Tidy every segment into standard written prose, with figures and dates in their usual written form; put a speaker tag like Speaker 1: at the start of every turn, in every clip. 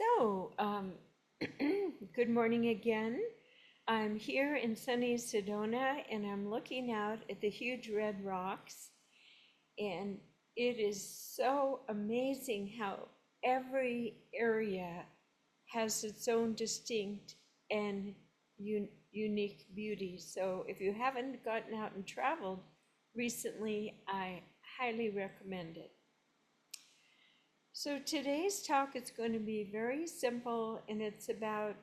Speaker 1: So, good morning again. I'm here in sunny Sedona and I'm looking out at the huge red rocks. And it is so amazing how every area has its own distinct and unique beauty. So, if you haven't gotten out and traveled recently, I highly recommend it. So today's talk is going to be very simple, and it's about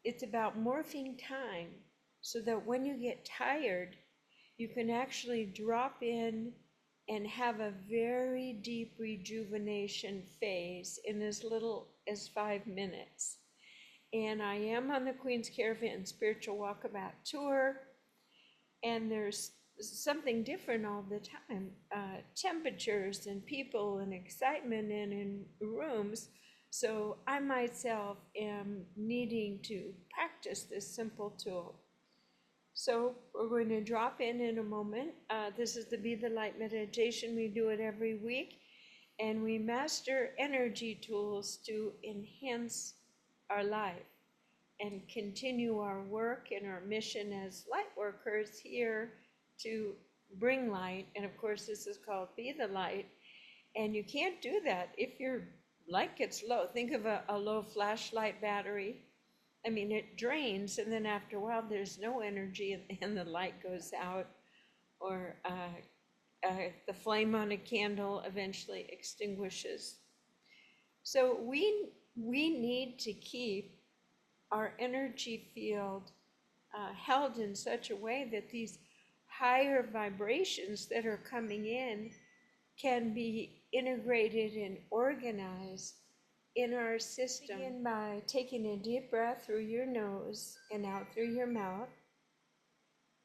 Speaker 1: morphing time so that when you get tired, you can actually drop in and have a very deep rejuvenation phase in as little as 5 minutes. And I am on the Queens Caravan Spiritual Walkabout Tour, and there's something different all the time, temperatures and people and excitement and in rooms. So I myself am needing to practice this simple tool. So we're going to drop in a moment. This is the Be the Light meditation. We do it every week, and we master energy tools to enhance our life and continue our work and our mission as light workers here to bring light. And of course, this is called Be the Light. And you can't do that if your light gets low. Think of a low flashlight battery. I mean, it drains, and then after a while, there's no energy, and the light goes out, or the flame on a candle eventually extinguishes. So we need to keep our energy field held in such a way that these higher vibrations that are coming in can be integrated and organized in our system. Begin by taking a deep breath through your nose and out through your mouth,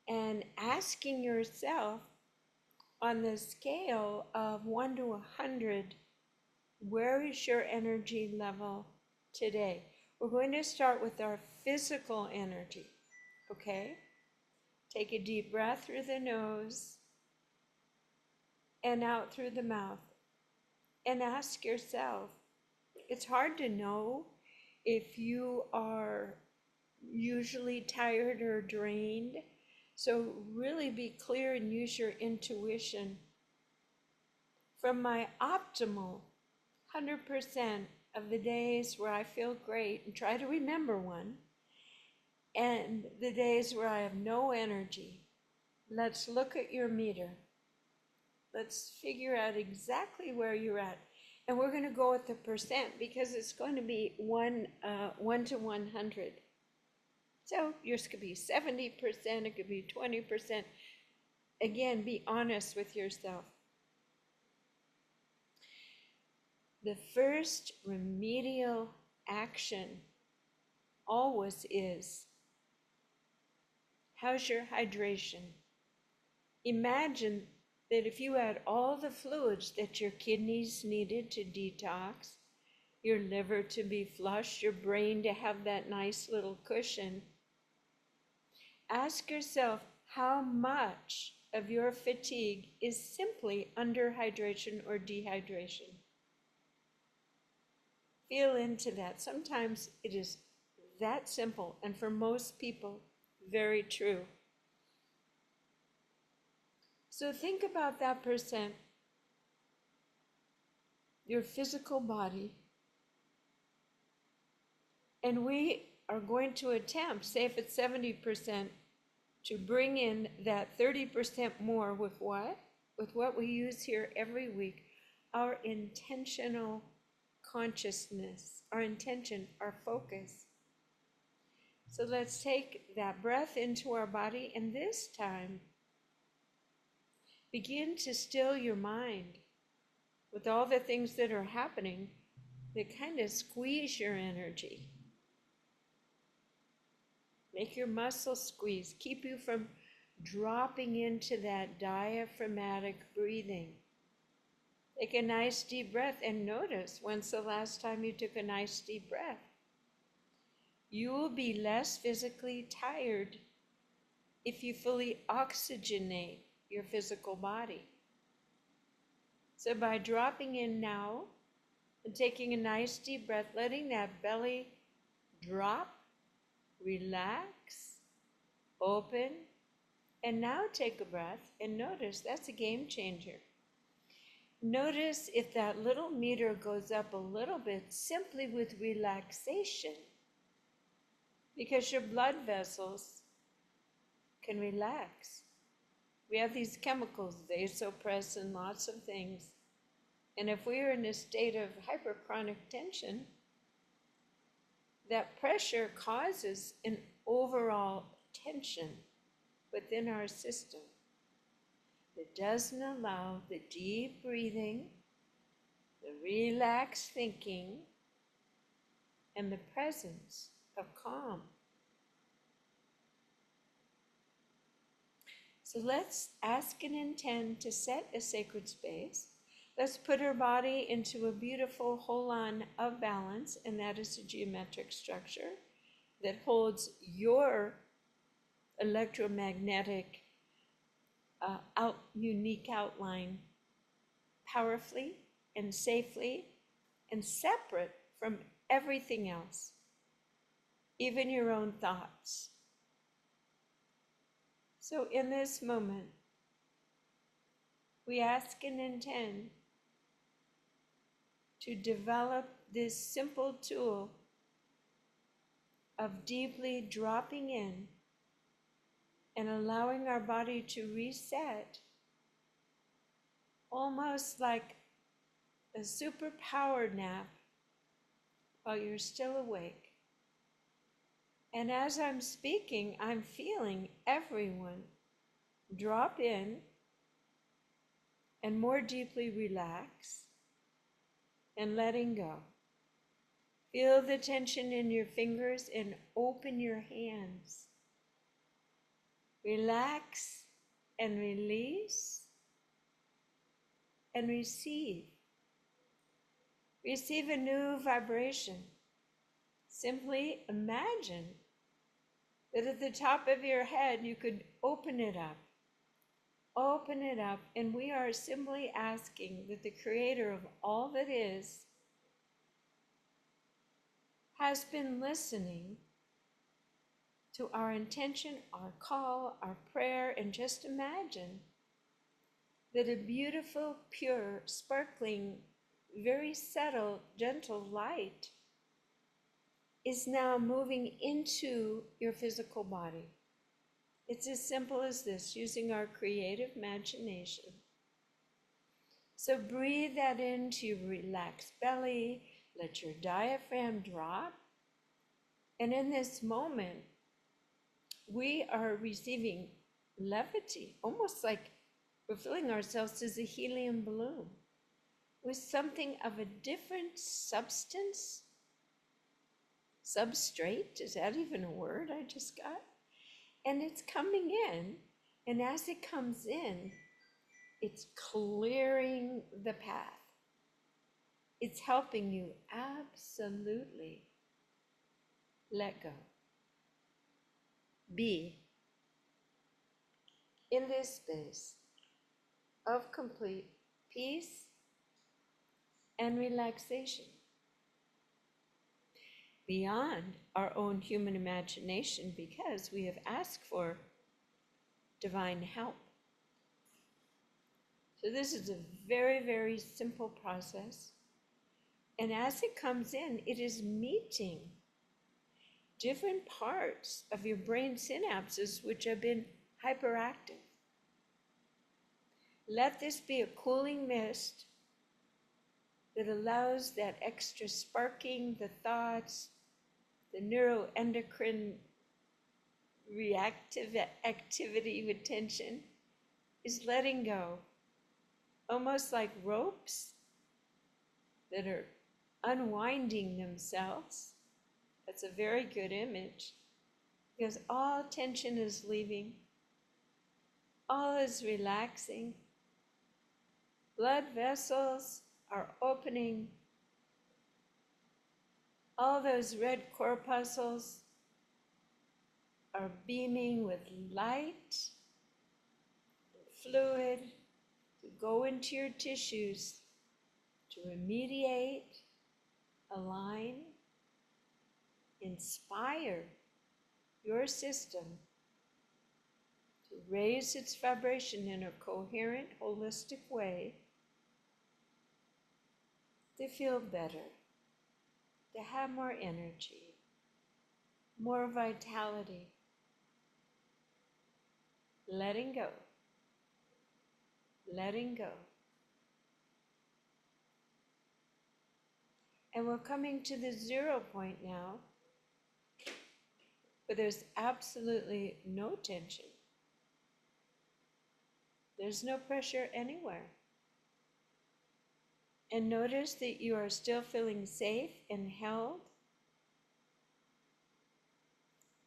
Speaker 1: and asking yourself, on the scale of 1 to 100, where is your energy level today? We're going to start with our physical energy, okay? Take a deep breath through the nose and out through the mouth, and ask yourself, it's hard to know if you are usually tired or drained, so really be clear and use your intuition. From my optimal 100% of the days where I feel great, and try to remember one, and the days where I have no energy, let's look at your meter. Let's figure out exactly where you're at. And we're going to go with the percent because it's going to be 1 to 100. So yours could be 70%, it could be 20%. Again, be honest with yourself. The first remedial action always is, how's your hydration? Imagine that if you had all the fluids that your kidneys needed to detox, your liver to be flush, your brain to have that nice little cushion, ask yourself how much of your fatigue is simply underhydration or dehydration. Feel into that. Sometimes it is that simple, and for most people, very true. So think about that percent, your physical body, and we are going to attempt, say if it's 70%, to bring in that 30% more with what? With what we use here every week, our intentional consciousness, our intention, our focus. So let's take that breath into our body, and this time, begin to still your mind with all the things that are happening that kind of squeeze your energy. Make your muscles squeeze, keep you from dropping into that diaphragmatic breathing. Take a nice deep breath and notice when's the last time you took a nice deep breath. You will be less physically tired if you fully oxygenate your physical body. So by dropping in now And taking a nice deep breath, letting that belly drop, relax, open, and now take a breath and notice that's a game changer. Notice if that little meter goes up a little bit simply with relaxation, because your blood vessels can relax. We have these chemicals, vasopressin, lots of things. And if we are in a state of hyperchronic tension, that pressure causes an overall tension within our system that doesn't allow the deep breathing, the relaxed thinking, and the presence of calm. So let's ask and intend to set a sacred space. Let's put our body into a beautiful hold-on of balance, and that is a geometric structure that holds your electromagnetic unique outline powerfully and safely and separate from everything else, even your own thoughts. So in this moment, we ask and intend to develop this simple tool of deeply dropping in and allowing our body to reset, almost like a super-powered nap while you're still awake. And as I'm speaking, I'm feeling everyone drop in and more deeply relax and letting go. Feel the tension in your fingers and open your hands. Relax and release and receive. Receive a new vibration. Simply imagine that at the top of your head you could open it up. Open it up, and we are simply asking that the Creator of all that is has been listening to our intention, our call, our prayer, and just imagine that a beautiful, pure, sparkling, very subtle, gentle light is now moving into your physical body. It's as simple as this, using our creative imagination. So breathe that into your relaxed belly, let your diaphragm drop, and in this moment, we are receiving levity, almost like we're filling ourselves as a helium balloon with something of a different substance, substrate, is that even a word I just got? And it's coming in, and as it comes in, it's clearing the path. It's helping you absolutely let go. Be in this space of complete peace and relaxation, beyond our own human imagination, because we have asked for divine help. So this is a very, very simple process. And as it comes in, it is meeting different parts of your brain synapses which have been hyperactive. Let this be a cooling mist that allows that extra sparking, the thoughts, the neuroendocrine reactive activity with tension is letting go, almost like ropes that are unwinding themselves. That's a very good image, because all tension is leaving, all is relaxing. Blood vessels are opening. All those red corpuscles are beaming with light, fluid, to go into your tissues, to remediate, align, inspire your system to raise its vibration in a coherent, holistic way, to feel better, to have more energy, more vitality, letting go, letting go. And we're coming to the 0 point now, where there's absolutely no tension. There's no pressure anywhere. And notice that you are still feeling safe and held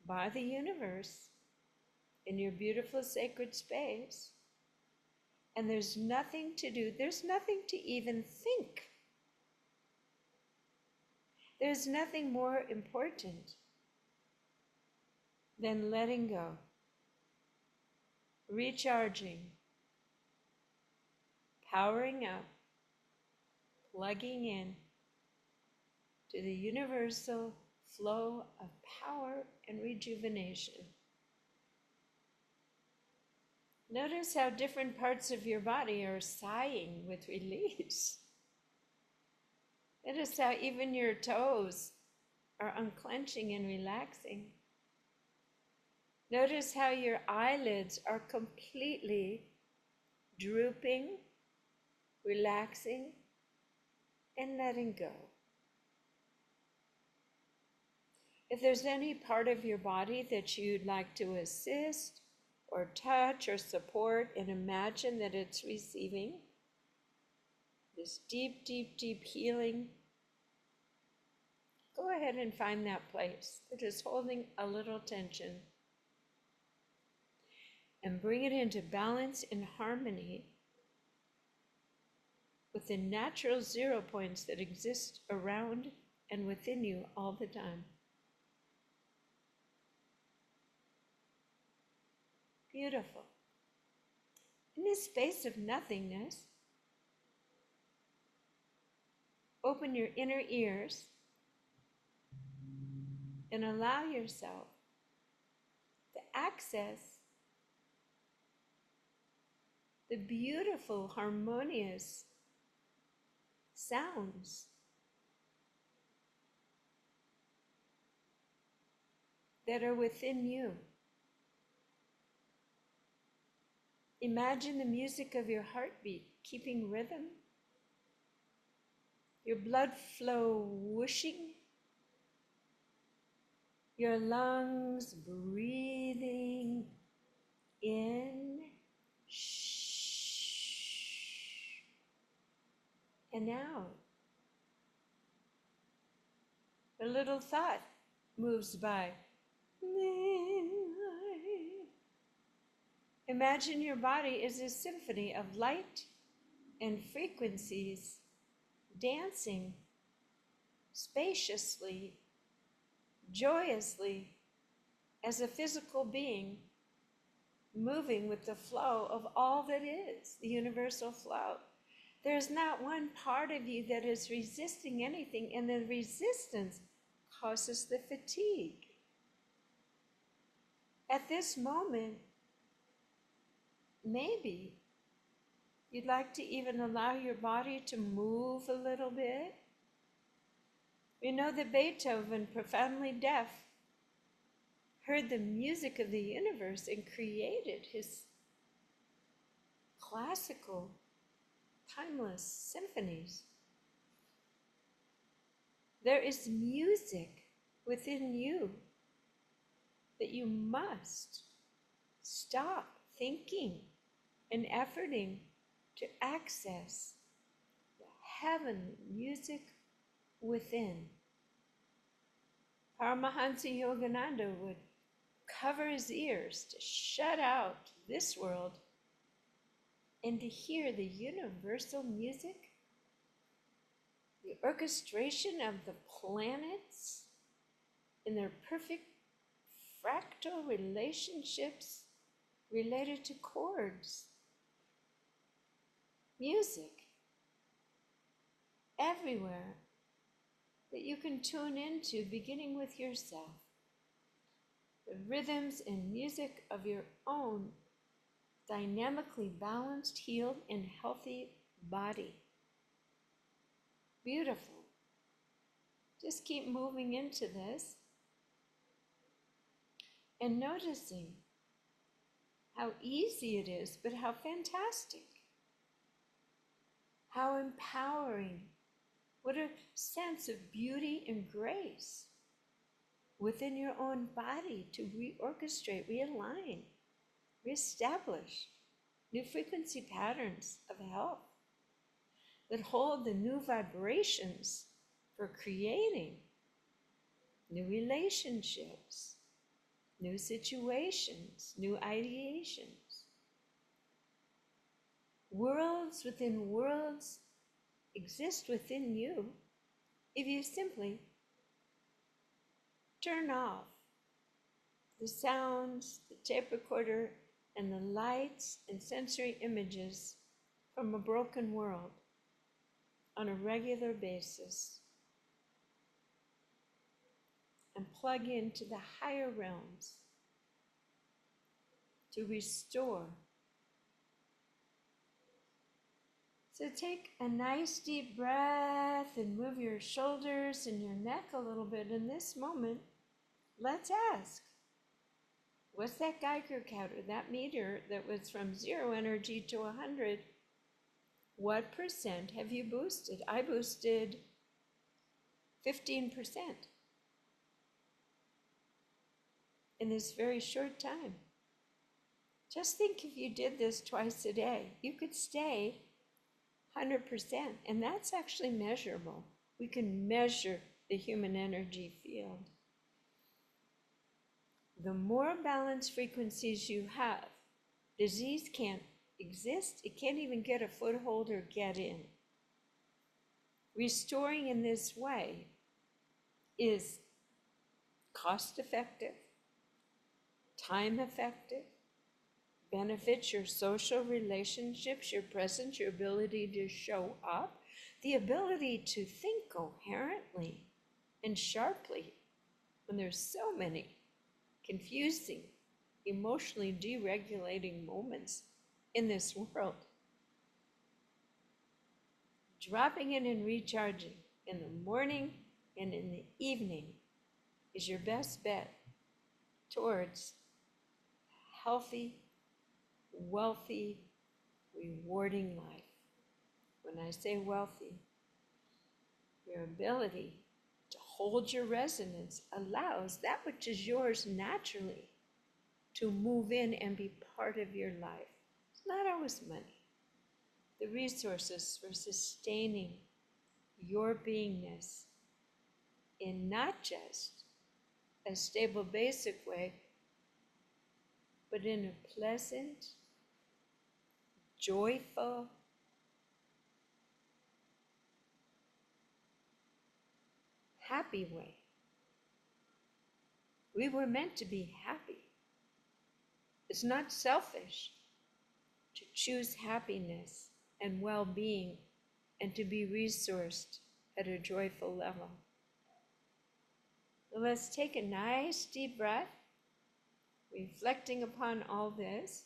Speaker 1: by the universe in your beautiful sacred space. And there's nothing to do, there's nothing to even think. There's nothing more important than letting go, recharging, powering up, plugging in to the universal flow of power and rejuvenation. Notice how different parts of your body are sighing with release. Notice how even your toes are unclenching and relaxing. Notice how your eyelids are completely drooping, relaxing, and letting go. If there's any part of your body that you'd like to assist or touch or support, and imagine that it's receiving this deep, deep, deep healing, go ahead and find that place that is holding a little tension and bring it into balance and harmony with the natural 0 points that exist around and within you all the time. Beautiful. In this space of nothingness, open your inner ears and allow yourself to access the beautiful, harmonious sounds that are within you. Imagine the music of your heartbeat keeping rhythm, your blood flow whooshing, your lungs breathing in, and out. A little thought moves by. Imagine your body is a symphony of light and frequencies dancing spaciously, joyously, as a physical being, moving with the flow of all that is, the universal flow. There's not one part of you that is resisting anything, and the resistance causes the fatigue. At this moment, maybe you'd like to even allow your body to move a little bit. We know that Beethoven, profoundly deaf, heard the music of the universe and created his classical, timeless symphonies. There is music within you that you must stop thinking and efforting to access the heavenly music within. Paramahansa Yogananda would cover his ears to shut out this world and to hear the universal music, the orchestration of the planets in their perfect fractal relationships related to chords. Music everywhere that you can tune into, beginning with yourself. The rhythms and music of your own dynamically balanced, healed, and healthy body. Beautiful. Just keep moving into this and noticing how easy it is, but how fantastic, how empowering, what a sense of beauty and grace within your own body to reorchestrate, realign, reestablish new frequency patterns of health that hold the new vibrations for creating new relationships, new situations, new ideations. Worlds within worlds exist within you if you simply turn off the sounds, the tape recorder, and the lights and sensory images from a broken world on a regular basis and plug into the higher realms to restore. So take a nice deep breath and move your shoulders and your neck a little bit. In this moment, let's ask, what's that Geiger counter, that meter that was from 0 energy to 100, what percent have you boosted? I boosted 15% in this very short time. Just think if you did this twice a day, you could stay 100%, and that's actually measurable. We can measure the human energy field. The more balanced frequencies you have, disease can't exist. It can't even get a foothold or get in. Restoring in this way is cost effective, time effective, benefits your social relationships, your presence, your ability to show up, the ability to think coherently and sharply when there's so many confusing, emotionally deregulating moments in this world. Dropping in and recharging in the morning and in the evening is your best bet towards healthy, wealthy, rewarding life. When I say wealthy, your ability to hold your resonance allows that which is yours naturally to move in and be part of your life. It's not always money. The resources for sustaining your beingness in not just a stable, basic way, but in a pleasant, joyful, happy way. We were meant to be happy. It's not selfish to choose happiness and well-being and to be resourced at a joyful level. So let's take a nice deep breath, reflecting upon all this.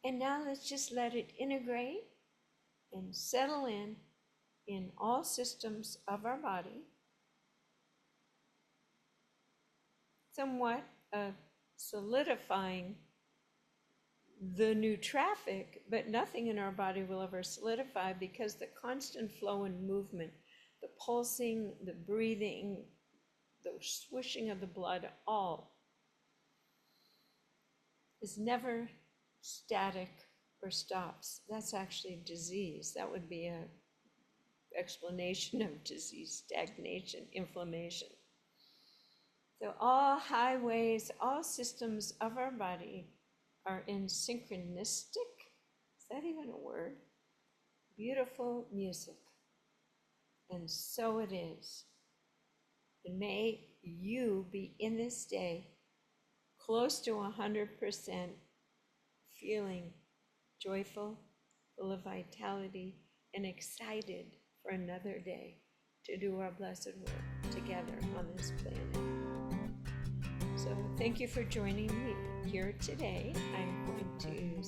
Speaker 1: And now let's just let it integrate and settle in all systems of our body, somewhat solidifying the new traffic, but nothing in our body will ever solidify because the constant flow and movement, the pulsing, the breathing, the swishing of the blood, all is never static or stops. That's actually disease. That would be an explanation of disease, stagnation, inflammation. So all highways, all systems of our body are in synchronistic, is that even a word? Beautiful music. And so it is. And may you be in this day close to 100% feeling joyful, full of vitality, and excited for another day to do our blessed work together on this planet. So thank you for joining me here today. I'm going to